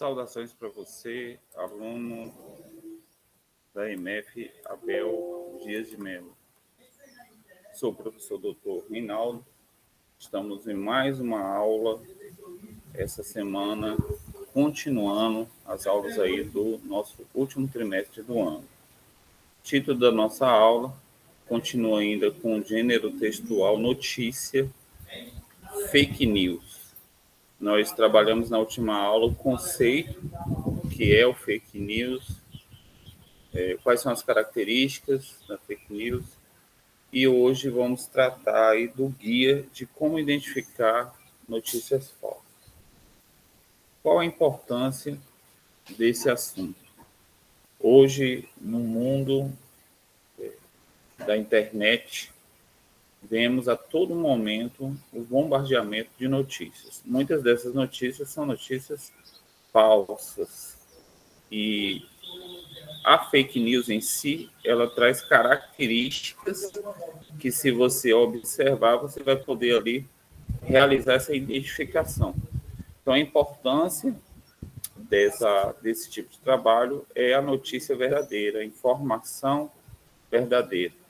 Saudações para você, aluno da EMF Abel Dias de Melo. Sou o professor Dr. Rinaldo. Estamos em mais uma aula essa semana, continuando as aulas aí do nosso último trimestre do ano. O título da nossa aula continua ainda com o gênero textual notícia, fake news. Nós trabalhamos na última aula o conceito, que é o fake news, quais são as características da fake news, e hoje vamos tratar aí do guia de como identificar notícias falsas. Qual a importância desse assunto? Hoje, no mundo da internet, vemos a todo momento o bombardeamento de notícias. Muitas dessas notícias são notícias falsas. E a fake news em si, ela traz características que, se você observar, você vai poder ali realizar essa identificação. Então, a importância desse tipo de trabalho é a notícia verdadeira, a informação verdadeira.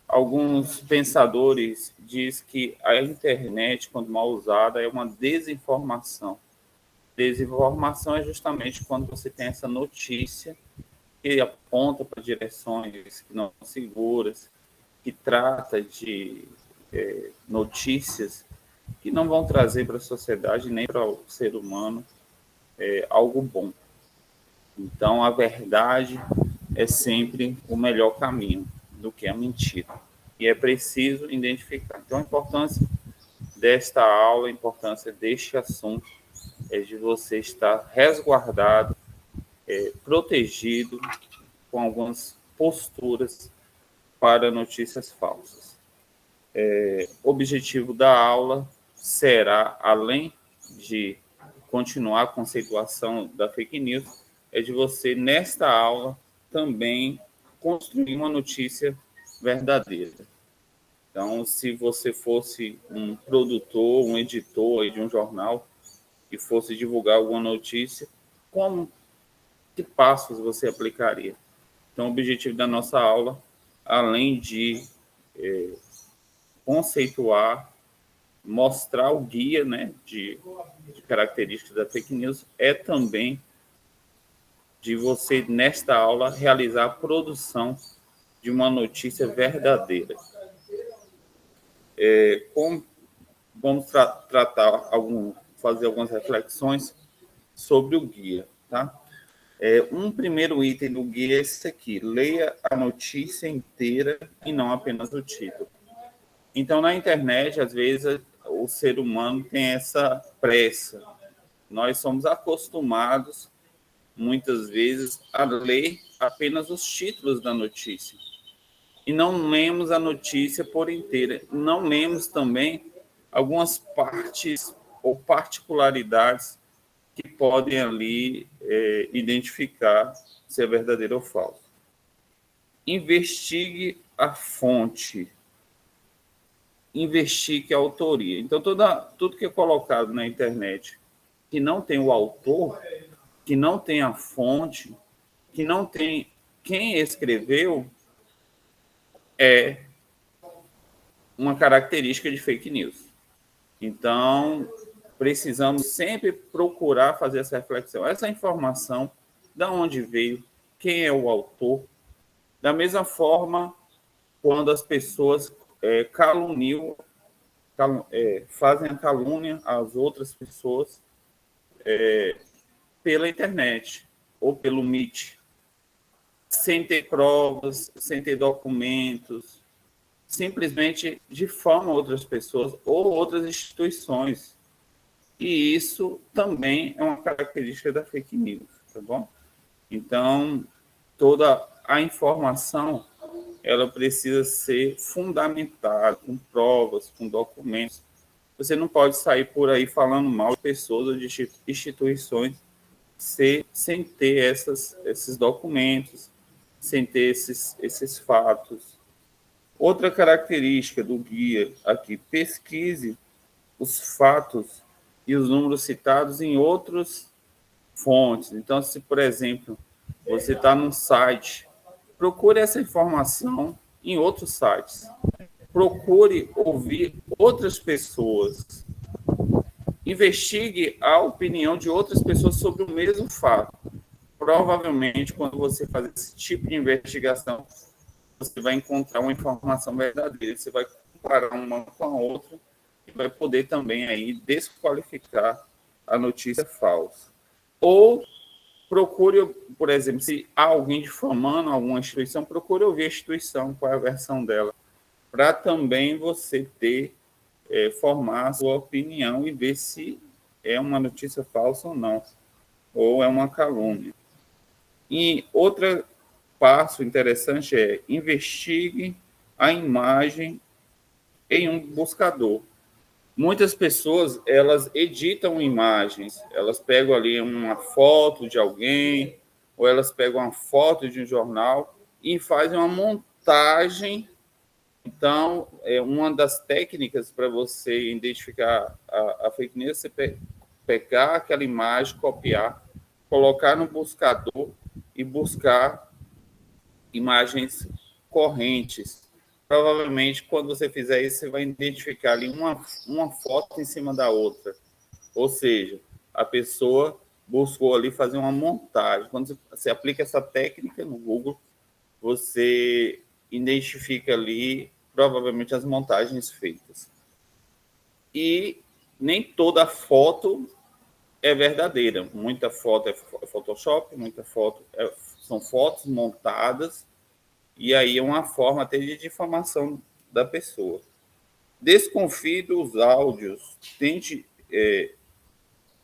Alguns pensadores dizem que a internet, quando mal usada, é uma desinformação. Desinformação é justamente quando você tem essa notícia que aponta para direções que não são seguras, que trata de notícias que não vão trazer para a sociedade nem para o ser humano algo bom. Então, a verdade é sempre o melhor caminho do que a mentira. E é preciso identificar. Então, a importância desta aula, a importância deste assunto é de você estar resguardado, protegido com algumas posturas para notícias falsas. O objetivo da aula será, além de continuar a conceituação da fake news, é de você, nesta aula, também construir uma notícia verdadeira. Então, se você fosse um produtor, um editor aí de um jornal e fosse divulgar alguma notícia, que passos você aplicaria? Então, o objetivo da nossa aula, além de conceituar, mostrar o guia, né, de características da fake news, é também de você, nesta aula, realizar a produção de uma notícia verdadeira. Vamos fazer algumas reflexões sobre o guia, tá? Um primeiro item do guia é esse aqui: leia a notícia inteira e não apenas o título. Então, na internet, às vezes, o ser humano tem essa pressa. Nós somos acostumados, muitas vezes, a ler apenas os títulos da notícia. E não lemos a notícia por inteira. Não lemos também algumas partes ou particularidades que podem ali identificar se é verdadeiro ou falso. Investigue a fonte. Investigue a autoria. Então, tudo que é colocado na internet que não tem o autor, que não tem a fonte, que não tem quem escreveu, é uma característica de fake news. Então, precisamos sempre procurar fazer essa reflexão. Essa informação, de onde veio, quem é o autor. Da mesma forma, quando as pessoas fazem a calúnia às outras pessoas pela internet ou pelo Meet, sem ter provas, sem ter documentos, simplesmente difamam outras pessoas ou outras instituições. E isso também é uma característica da fake news, tá bom? Então, toda a informação, ela precisa ser fundamentada, com provas, com documentos. Você não pode sair por aí falando mal de pessoas ou de instituições sem ter esses documentos, sem ter esses fatos. Outra característica do guia aqui: pesquise os fatos e os números citados em outros fontes. Então, se, por exemplo, você está num site, procure essa informação em outros sites. Procure ouvir outras pessoas. Investigue a opinião de outras pessoas sobre o mesmo fato. Provavelmente, quando você faz esse tipo de investigação, você vai encontrar uma informação verdadeira. Você vai comparar uma com a outra e vai poder também aí desqualificar a notícia falsa. Ou procure, por exemplo, se há alguém difamando alguma instituição, procure ouvir a instituição, qual é a versão dela, para também você ter, formar a sua opinião e ver se é uma notícia falsa ou não, ou é uma calúnia. E outro passo interessante é investigue a imagem em um buscador. Muitas pessoas, elas editam imagens, elas pegam ali uma foto de alguém, ou elas pegam uma foto de um jornal e fazem uma montagem. Então, uma das técnicas para você identificar a fake news é você pegar aquela imagem, copiar, colocar no buscador e buscar imagens correntes. Provavelmente, quando você fizer isso, você vai identificar ali uma foto em cima da outra. Ou seja, a pessoa buscou ali fazer uma montagem. Quando você aplica essa técnica no Google, você identifica ali provavelmente as montagens feitas. E nem toda foto é verdadeira. Muita foto é Photoshop, muita foto são fotos montadas, e aí é uma forma até de difamação da pessoa. Desconfie dos áudios, tente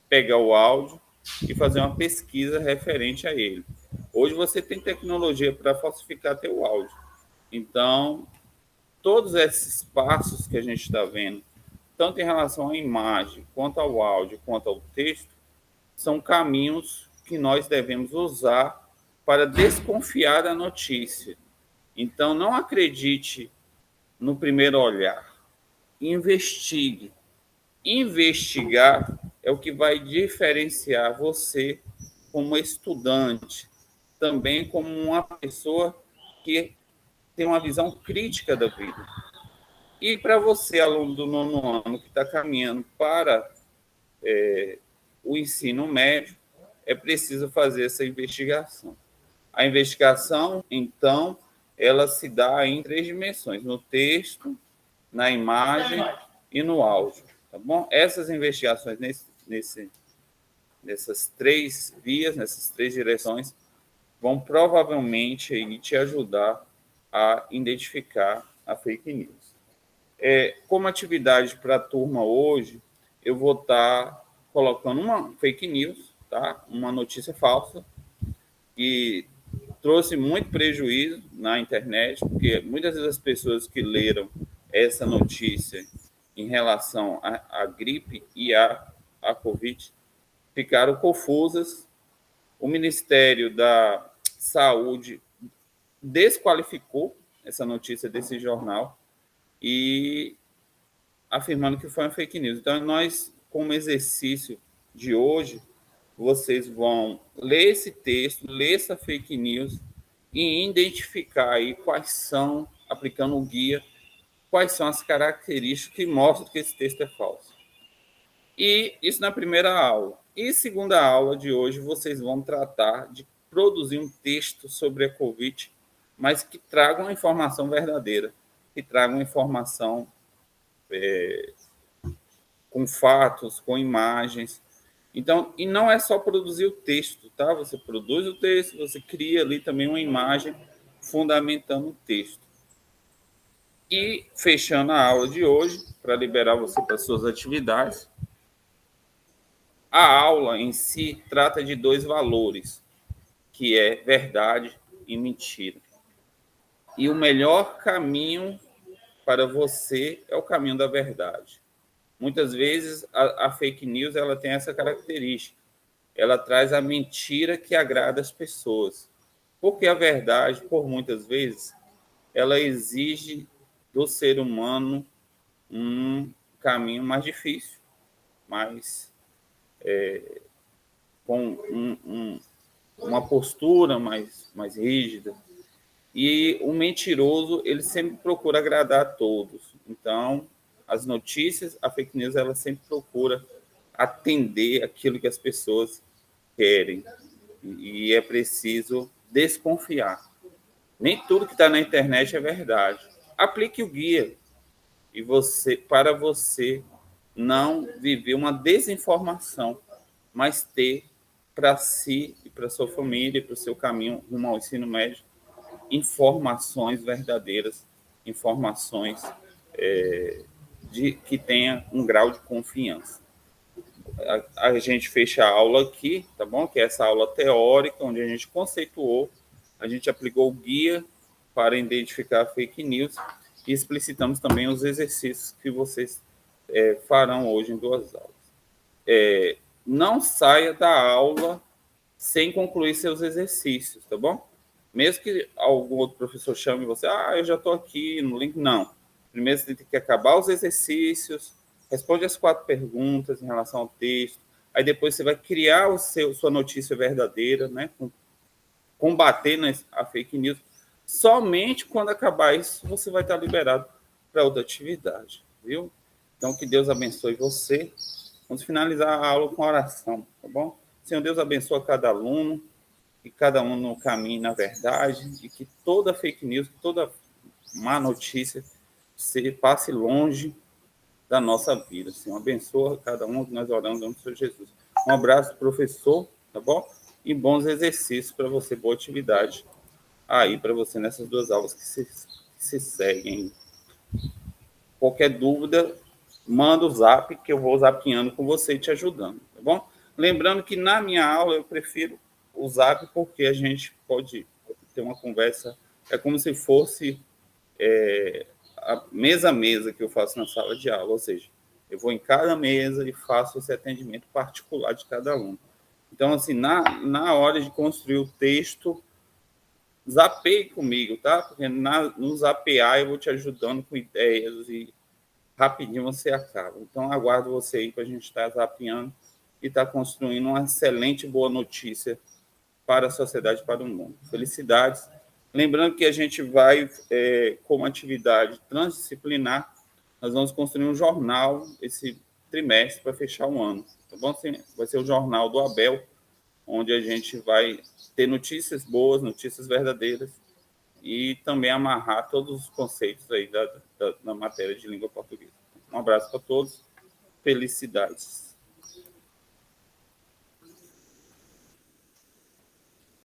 pegar o áudio e fazer uma pesquisa referente a ele. Hoje você tem tecnologia para falsificar até o áudio. Então, todos esses passos que a gente está vendo, tanto em relação à imagem, quanto ao áudio, quanto ao texto, são caminhos que nós devemos usar para desconfiar da notícia. Então, não acredite no primeiro olhar. Investigue. Investigar é o que vai diferenciar você como estudante, também como uma pessoa que tem uma visão crítica da vida. E para você, aluno do 9º ano, que está caminhando para o ensino médio, é preciso fazer essa investigação. A investigação, então, ela se dá em 3 dimensões: no texto, na imagem e no áudio. Tá bom? Essas investigações nessas 3 vias, nessas 3 direções, vão provavelmente aí te ajudar a identificar a fake news. Como atividade para a turma hoje, eu vou estar colocando uma fake news, tá? Uma notícia falsa, que trouxe muito prejuízo na internet, porque muitas das pessoas que leram essa notícia em relação à gripe e à Covid ficaram confusas. O Ministério da Saúde desqualificou essa notícia desse jornal e afirmando que foi uma fake news. Então, nós, como exercício de hoje, vocês vão ler esse texto, ler essa fake news e identificar aí quais são, aplicando o guia, quais são as características que mostram que esse texto é falso. E isso na primeira aula. E segunda aula de hoje, vocês vão tratar de produzir um texto sobre a Covid, mas que traga uma informação verdadeira, que traga uma informação com fatos, com imagens. Então, e não é só produzir o texto, tá? Você produz o texto, você cria ali também uma imagem fundamentando o texto. E fechando a aula de hoje, para liberar você para suas atividades, a aula em si trata de 2 valores, que é verdade e mentira. E o melhor caminho para você é o caminho da verdade. Muitas vezes a fake news ela tem essa característica. Ela traz a mentira que agrada as pessoas. Porque a verdade, por muitas vezes, ela exige do ser humano um caminho mais difícil, mais com uma postura mais rígida. E o mentiroso, ele sempre procura agradar a todos. Então, as notícias, a fake news, ela sempre procura atender aquilo que as pessoas querem. E é preciso desconfiar. Nem tudo que está na internet é verdade. Aplique o guia e para você não viver uma desinformação, mas ter para si e para sua família e para o seu caminho rumo ao ensino médio informações verdadeiras, informações que tenha um grau de confiança. A gente fecha a aula aqui, tá bom? Que é essa aula teórica, onde a gente conceituou, a gente aplicou o guia para identificar fake news e explicitamos também os exercícios que vocês farão hoje em 2 aulas. Não saia da aula sem concluir seus exercícios, tá bom? Mesmo que algum outro professor chame você, eu já estou aqui no link. Não. Primeiro você tem que acabar os exercícios, responde as 4 perguntas em relação ao texto, aí depois você vai criar sua notícia verdadeira, né? Combatendo a fake news. Somente quando acabar isso, você vai estar liberado para outra atividade, viu? Então, que Deus abençoe você. Vamos finalizar a aula com oração, tá bom? Senhor Deus, abençoa cada aluno, que cada um no caminho na verdade, e que toda fake news, toda má notícia se passe longe da nossa vida. Senhor, abençoa cada um que nós oramos no nome do Senhor Jesus. Um abraço, professor, tá bom? E bons exercícios para você, boa atividade aí para você nessas 2 aulas que se seguem. Qualquer dúvida, manda o zap, que eu vou zapeando com você e te ajudando, tá bom? Lembrando que na minha aula eu prefiro o zap porque a gente pode ter uma conversa, é como se fosse a mesa que eu faço na sala de aula, ou seja, eu vou em cada mesa e faço esse atendimento particular de cada aluno. Então, assim, na hora de construir o texto, zapeie comigo, tá? Porque no zapear eu vou te ajudando com ideias e rapidinho você acaba. Então, aguardo você aí para a gente estar zapeando e estar construindo uma excelente boa notícia para a sociedade e para o mundo. Felicidades. Lembrando que a gente vai, como atividade transdisciplinar, nós vamos construir um jornal esse trimestre para fechar o ano. Tá bom? Vai ser o jornal do Abel, onde a gente vai ter notícias boas, notícias verdadeiras e também amarrar todos os conceitos aí da matéria de língua portuguesa. Um abraço para todos, felicidades.